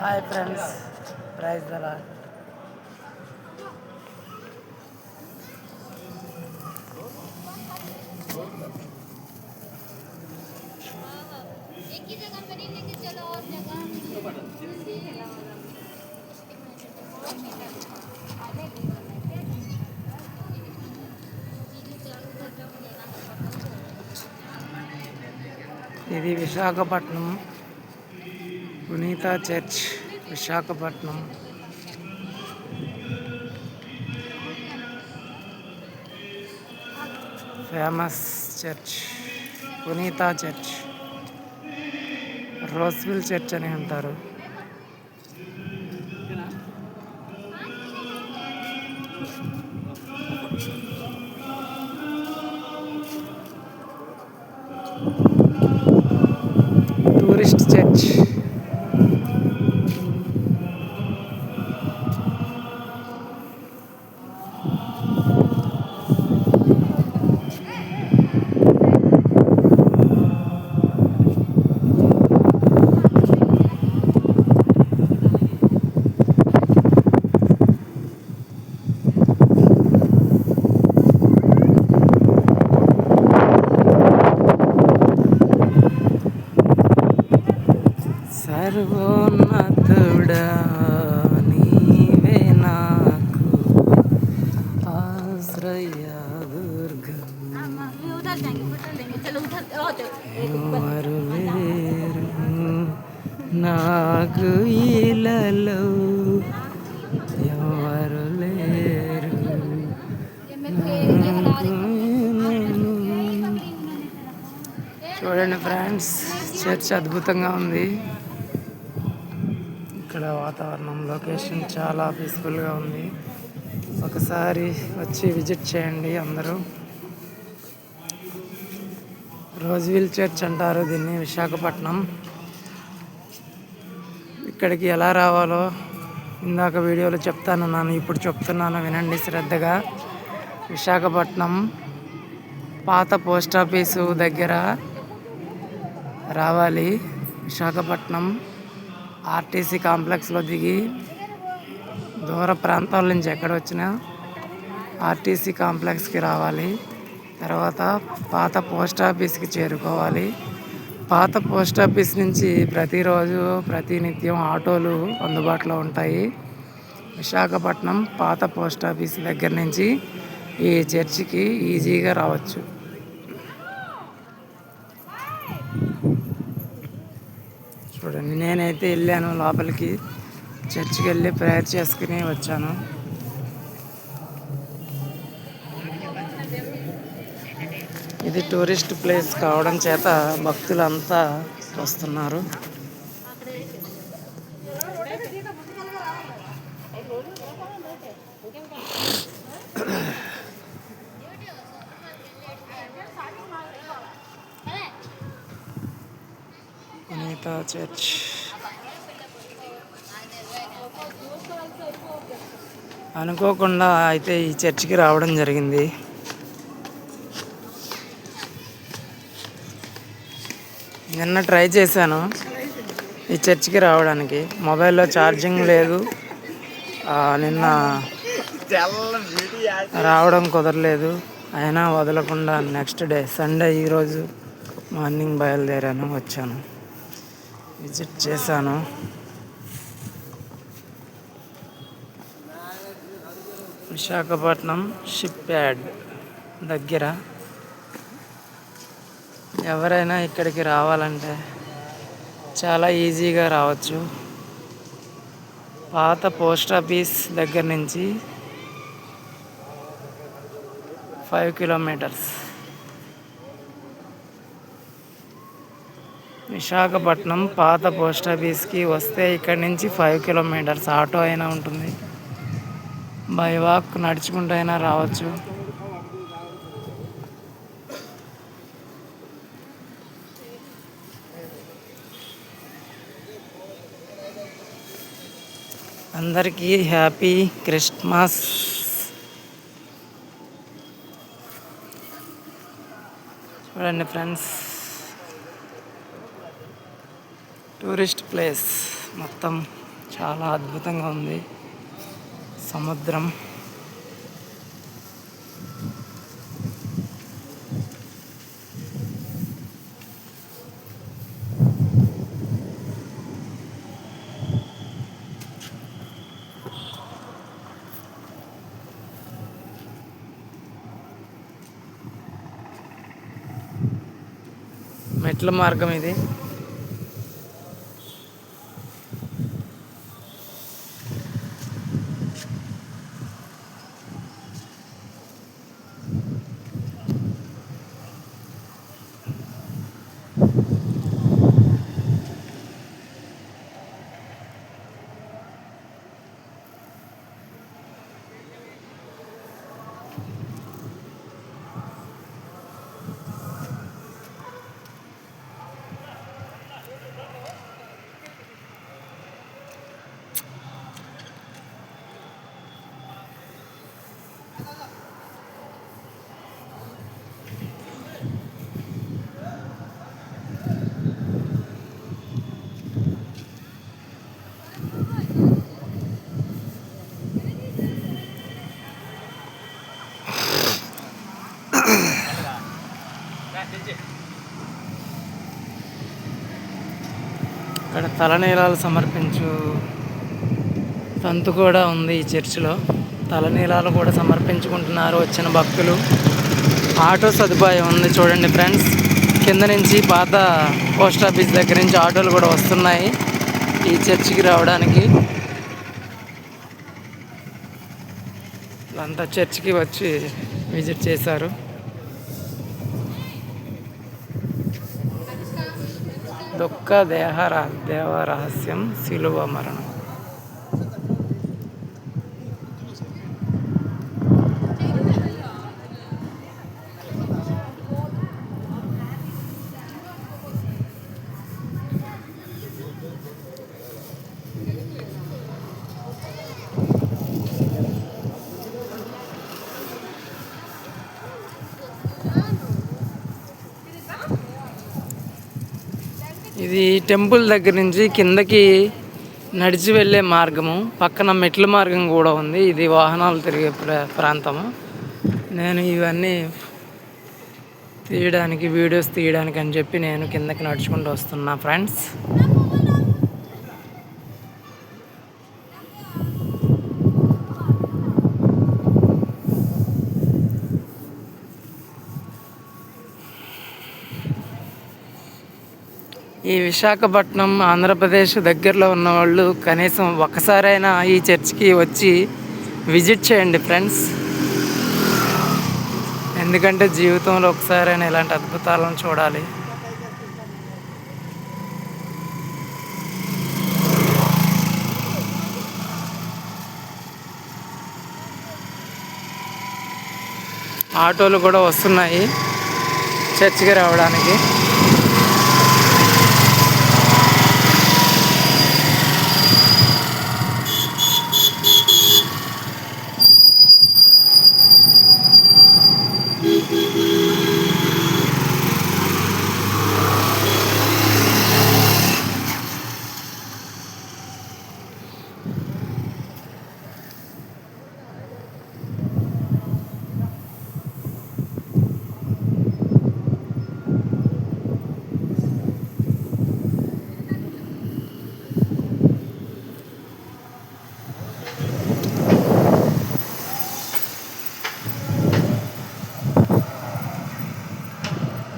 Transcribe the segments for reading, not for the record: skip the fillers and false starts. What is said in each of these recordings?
Hi friends, praise the lord. ఇది విశాఖపట్నం పునీత church, Visakhapatnam. Famous church పునీత చర్చ్, రోస్విల్ చర్చ్ అని అంటారు. Tourist church. సర్వోన్నతుడా నీవే నాకు ఆశ్రయ దుర్గం, ఎవరు లేరు నాకు ఇలలో, ఎవరు లేరు. చూడండి ఫ్రెండ్స్, చర్చ్ అద్భుతంగా ఉంది. ఇక్కడ వాతావరణం, లొకేషన్ చాలా పీస్ఫుల్గా ఉంది. ఒకసారి వచ్చి విజిట్ చేయండి అందరూ. రోజ్విల్ చర్చ్ అంటారు దీన్ని, విశాఖపట్నం. ఇక్కడికి ఎలా రావాలో ఇందాక వీడియోలో చెప్తానన్నాను, ఇప్పుడు చెప్తున్నాను, వినండి శ్రద్ధగా. విశాఖపట్నం పాత పోస్ట్ ఆఫీసు దగ్గర రావాలి. విశాఖపట్నం ఆర్టీసీ కాంప్లెక్స్లో దిగి, దూర ప్రాంతాల నుంచి ఎక్కడ వచ్చినా ఆర్టీసీ కాంప్లెక్స్కి రావాలి. తర్వాత పాత పోస్ట్ ఆఫీస్కి చేరుకోవాలి. పాత పోస్ట్ ఆఫీస్ నుంచి ప్రతిరోజు ప్రతినిత్యం ఆటోలు అందుబాటులో ఉంటాయి. విశాఖపట్నం పాత పోస్ట్ ఆఫీస్ దగ్గర నుంచి ఈ చర్చికి ఈజీగా రావచ్చు. చూడండి, నేనైతే వెళ్ళాను లోపలికి, చర్చికి వెళ్ళి ప్రేయర్ చేసుకుని వచ్చాను. ఇది టూరిస్ట్ ప్లేస్ కావడం చేత భక్తులంతా వస్తున్నారు. పునీత చర్చ్. అనుకోకుండా అయితే ఈ చర్చికి రావడం జరిగింది. నిన్న ట్రై చేశాను ఈ చర్చికి రావడానికి, మొబైల్లో ఛార్జింగ్ లేదు. నిన్న రావడం కుదరలేదు. అయినా వదలకుండా నెక్స్ట్ డే సండే ఈరోజు మార్నింగ్ బయలుదేరాను, వచ్చాను, విజిట్ చేశాను. విశాఖపట్నం షిప్ యార్డ్ దగ్గర. ఎవరైనా ఇక్కడికి రావాలంటే చాలా ఈజీగా రావచ్చు. పాత పోస్ట్ ఆఫీస్ దగ్గర నుంచి 5 కిలోమీటర్స్. విశాఖపట్నం పాత పోస్ట్ ఆఫీస్కి వస్తే ఇక్కడి నుంచి 5 కిలోమీటర్స్. ఆటో అయినా ఉంటుంది, బై వాక్ నడుచుకుంటూ అయినా రావచ్చు. అందరికీ హ్యాపీ క్రిస్మస్. చూడండి ఫ్రెండ్స్, టూరిస్ట్ ప్లేస్ మొత్తం చాలా అద్భుతంగా ఉంది సముద్రం. మెట్ల మార్గం ఇది. ఇక్కడ తలనీలాలు సమర్పించు తంతు కూడా ఉంది ఈ చర్చిలో. తలనీలాలు కూడా సమర్పించుకుంటున్నారు వచ్చిన భక్తులు. ఆటో సదుపాయం ఉంది చూడండి ఫ్రెండ్స్. కింద నుంచి పాత పోస్ట్ ఆఫీస్ దగ్గర నుంచి ఆటోలు కూడా వస్తున్నాయి ఈ చర్చికి రావడానికి. అంతా చర్చికి వచ్చి విజిట్ చేశారు. దుఃఖ దేవరహస్యం శిలువ మరణం. ఇది టెంపుల్ దగ్గర నుంచి కిందకి నడిచి వెళ్ళే మార్గము. పక్కన మెట్ల మార్గం కూడా ఉంది. ఇది వాహనాలు తిరిగే ప్రాంతము. నేను ఇవన్నీ తీయడానికి, వీడియోస్ తీయడానికి అని చెప్పి నేను కిందకి నడుచుకుంటూ వస్తున్నా ఫ్రెండ్స్. ఈ విశాఖపట్నం ఆంధ్రప్రదేశ్ దగ్గరలో ఉన్న వాళ్ళు కనీసం ఒక్కసారైనా ఈ చర్చ్కి వచ్చి విజిట్ చేయండి ఫ్రెండ్స్. ఎందుకంటే జీవితంలో ఒకసారైనా ఇలాంటి అద్భుతాలను చూడాలి. ఆటోలు కూడా వస్తున్నాయి చర్చికి రావడానికి.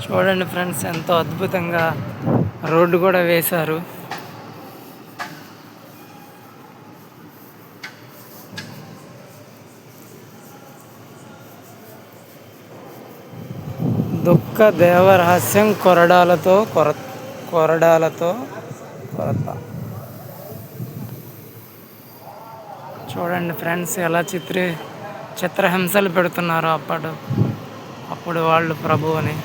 చూడండి ఫ్రెండ్స్, ఎంతో అద్భుతంగా రోడ్డు కూడా వేశారు. దుఃఖ దేవరహస్యం కొరడాలతో కొరత. చూడండి ఫ్రెండ్స్, ఎలా చిత్రహింసలు పెడుతున్నారు అప్పుడు వాళ్ళు ప్రభువుని.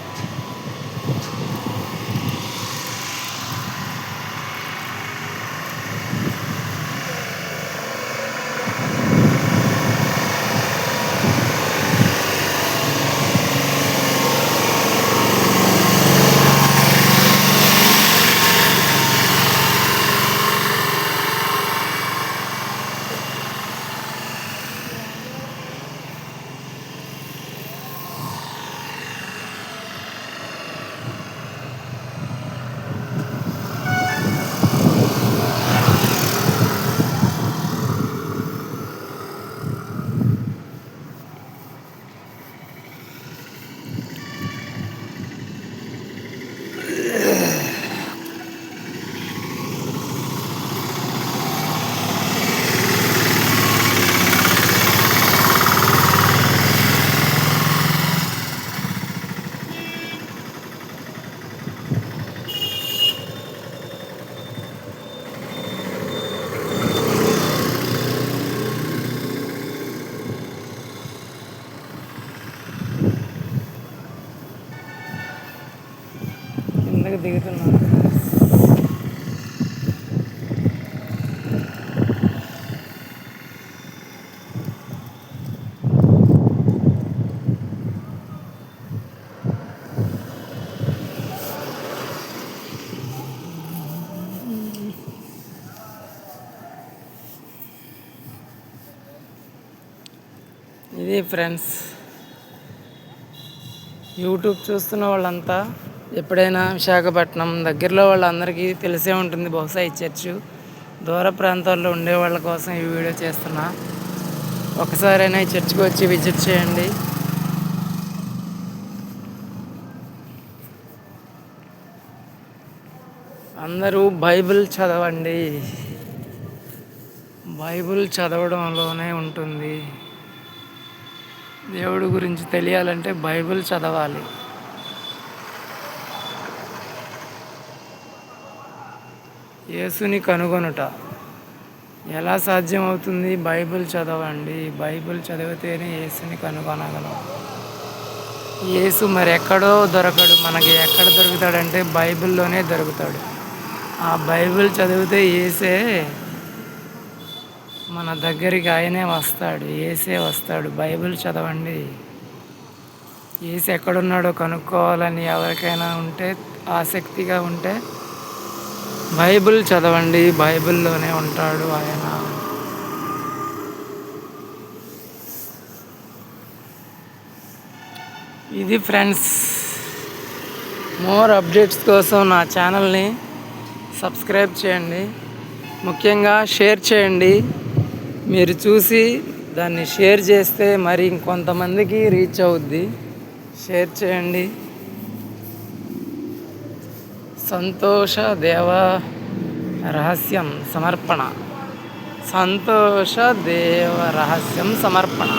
దిగుతున్నాను. ఇది ఫ్రెండ్స్, యూట్యూబ్ చూస్తున్న వాళ్ళంతా ఎప్పుడైనా విశాఖపట్నం దగ్గరలో వాళ్ళందరికీ తెలిసే ఉంటుంది బహుశా ఈ చర్చు. దూర ప్రాంతాల్లో ఉండే వాళ్ళ కోసం ఈ వీడియో చేస్తున్నా. ఒకసారైనా ఈ చర్చికి వచ్చి విజిట్ చేయండి. అందరూ బైబిల్ చదవండి. బైబిల్ చదవడంలోనే ఉంటుంది. దేవుడి గురించి తెలియాలంటే బైబిల్ చదవాలి. యేసుని కనుగొనుట ఎలా సాధ్యమవుతుంది? బైబిల్ చదవండి. బైబిల్ చదివితేనే యేసుని కనుగొనగలం. యేసు మరి ఎక్కడో దొరకడు. మనకి ఎక్కడ దొరుకుతాడంటే బైబిల్లోనే దొరుకుతాడు. ఆ బైబిల్ చదివితే యేసే మన దగ్గరికి ఆయనే వస్తాడు. యేసే వస్తాడు. బైబిల్ చదవండి. యేసు ఎక్కడున్నాడో కనుక్కోవాలని ఎవరికైనా ఉంటే, ఆసక్తిగా ఉంటే బైబిల్ చదవండి. బైబిల్లోనే ఉంటాడు ఆయన. ఇది ఫ్రెండ్స్, మోర్ అప్డేట్స్ కోసం నా ఛానల్ని సబ్స్క్రైబ్ చేయండి. ముఖ్యంగా షేర్ చేయండి. మీరు చూసి దాన్ని షేర్ చేస్తే మరి ఇంకొంతమందికి రీచ్ అవుద్ది. షేర్ చేయండి. సంతోష దేవ రహస్యం సమర్పణ. సంతోష దేవ రహస్యం సమర్పణ.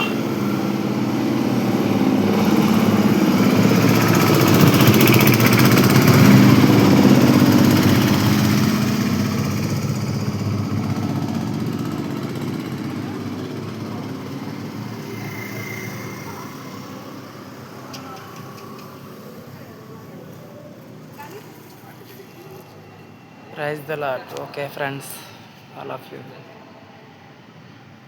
Praise the Lord. Okay, friends, all of you.